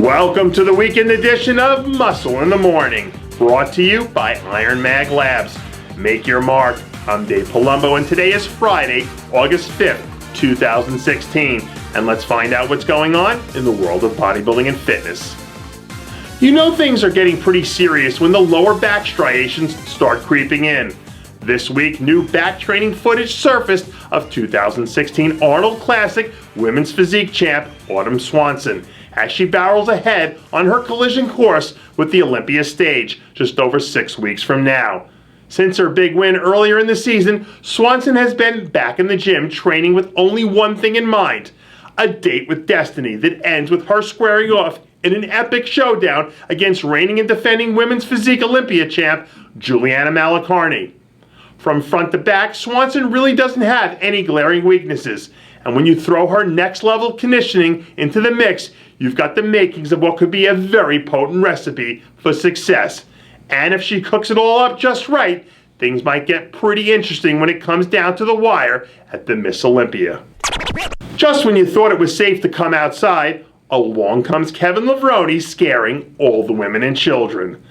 Welcome to the weekend edition of Muscle in the Morning, brought to you by Iron Mag Labs. Make your mark. I'm Dave Palumbo, and today is Friday, August 5th, 2016. And let's find out what's going on in the world of bodybuilding and fitness. You know things are getting pretty serious when the lower back striations start creeping in. This week, new back training footage surfaced of 2016 Arnold Classic Women's Physique champ Autumn Swanson, as she barrels ahead on her collision course with the Olympia stage just over 6 weeks from now. Since her big win earlier in the season, Swanson has been back in the gym training with only one thing in mind: a date with destiny that ends with her squaring off in an epic showdown against reigning and defending Women's Physique Olympia champ Juliana Malacarne. From front to back, Swanson really doesn't have any glaring weaknesses, and when you throw her next level conditioning into the mix, you've got the makings of what could be a very potent recipe for success. And if she cooks it all up just right, things might get pretty interesting when it comes down to the wire at the Miss Olympia. Just when you thought it was safe to come outside, along comes Kevin Levrone scaring all the women and children.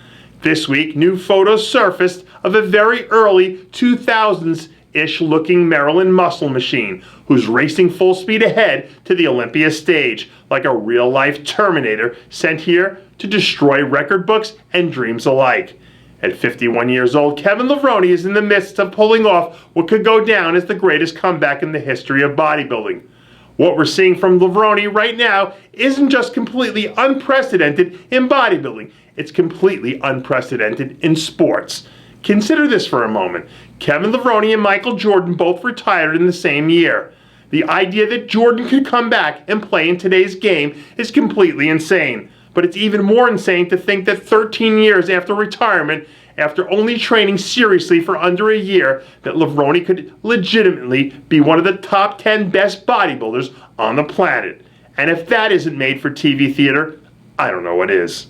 This week, new photos surfaced of a very early 2000s-ish looking Maryland muscle machine who's racing full speed ahead to the Olympia stage like a real-life Terminator sent here to destroy record books and dreams alike. At 51 years old, Kevin Levrone is in the midst of pulling off what could go down as the greatest comeback in the history of bodybuilding. What we're seeing from Levrone right now isn't just completely unprecedented in bodybuilding, it's completely unprecedented in sports. Consider this for a moment. Kevin Levrone and Michael Jordan both retired in the same year. The idea that Jordan could come back and play in today's game is completely insane. But it's even more insane to think that 13 years after retirement, after only training seriously for under a year, that Levrone could legitimately be one of the top 10 best bodybuilders on the planet. And if that isn't made for TV theater, I don't know what is.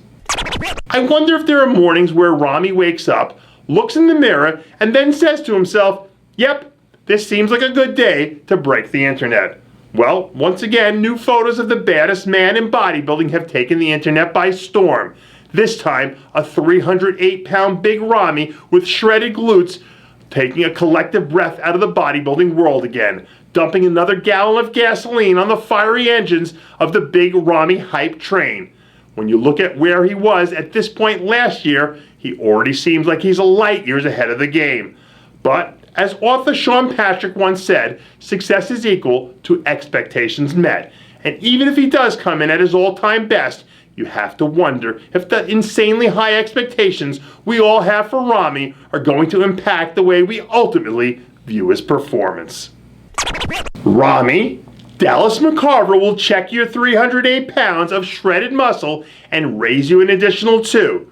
I wonder if there are mornings where Ramy wakes up, looks in the mirror, and then says to himself, "Yep, this seems like a good day to break the internet." Well, once again, new photos of the baddest man in bodybuilding have taken the internet by storm. This time, a 308-pound Big Ramy with shredded glutes taking a collective breath out of the bodybuilding world again, dumping another gallon of gasoline on the fiery engines of the Big Ramy hype train. When you look at where he was at this point last year, he already seems like he's a light years ahead of the game. But as author Sean Patrick once said, success is equal to expectations met. And even if he does come in at his all-time best, you have to wonder if the insanely high expectations we all have for Ramy are going to impact the way we ultimately view his performance. Ramy, Dallas McCarver will check your 308 pounds of shredded muscle and raise you an additional 2.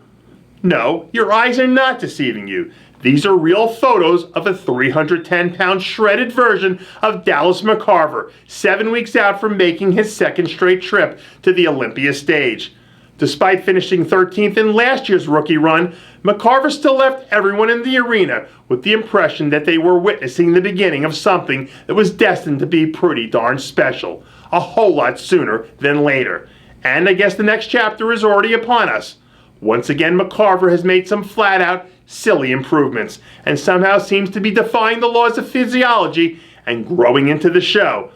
No, your eyes are not deceiving you. These are real photos of a 310-pound shredded version of Dallas McCarver, 7 weeks out from making his second straight trip to the Olympia stage. Despite finishing 13th in last year's rookie run, McCarver still left everyone in the arena with the impression that they were witnessing the beginning of something that was destined to be pretty darn special, a whole lot sooner than later. And I guess the next chapter is already upon us. Once again, McCarver has made some flat-out silly improvements and somehow seems to be defying the laws of physiology and growing into the show.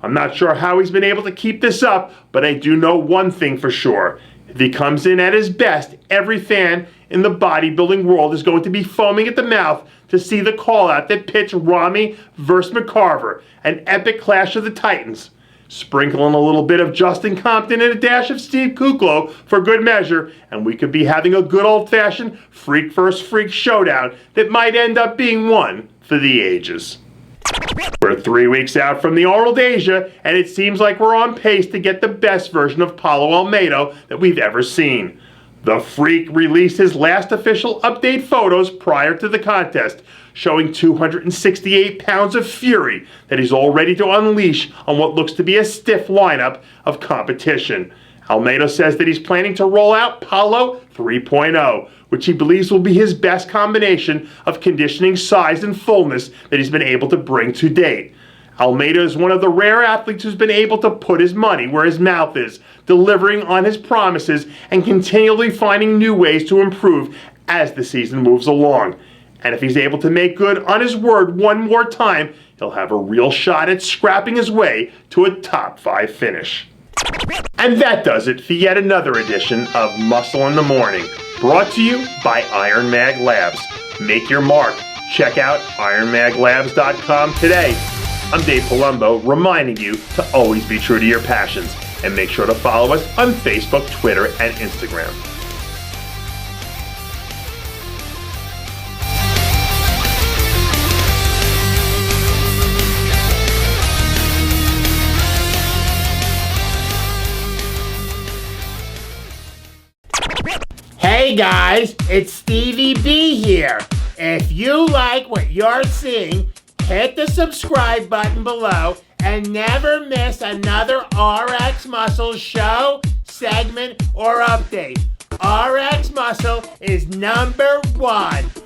I'm not sure how he's been able to keep this up, but I do know one thing for sure. If he comes in at his best, every fan in the bodybuilding world is going to be foaming at the mouth to see the call-out that pits Ramy versus McCarver, an epic clash of the titans. Sprinkle in a little bit of Justin Compton and a dash of Steve Kuklo for good measure, and we could be having a good old-fashioned freak versus freak showdown that might end up being one for the ages. We're 3 weeks out from the Arnold Asia, and it seems like we're on pace to get the best version of Paulo Almeida that we've ever seen. The Freak released his last official update photos prior to the contest, showing 268 pounds of fury that he's all ready to unleash on what looks to be a stiff lineup of competition. Almeida says that he's planning to roll out Paulo 3.0, which he believes will be his best combination of conditioning, size, and fullness that he's been able to bring to date. Almeida is one of the rare athletes who's been able to put his money where his mouth is, delivering on his promises and continually finding new ways to improve as the season moves along. And if he's able to make good on his word one more time, he'll have a real shot at scrapping his way to a top 5 finish. And that does it for yet another edition of Muscle in the Morning, brought to you by Iron Mag Labs. Make your mark. Check out ironmaglabs.com today. I'm Dave Palumbo, reminding you to always be true to your passions, and make sure to follow us on Facebook, Twitter, and Instagram. Hey guys, it's Stevie B here. If you like what you're seeing, hit the subscribe button below and never miss another RxMuscle show, segment, or update. RxMuscle is #1.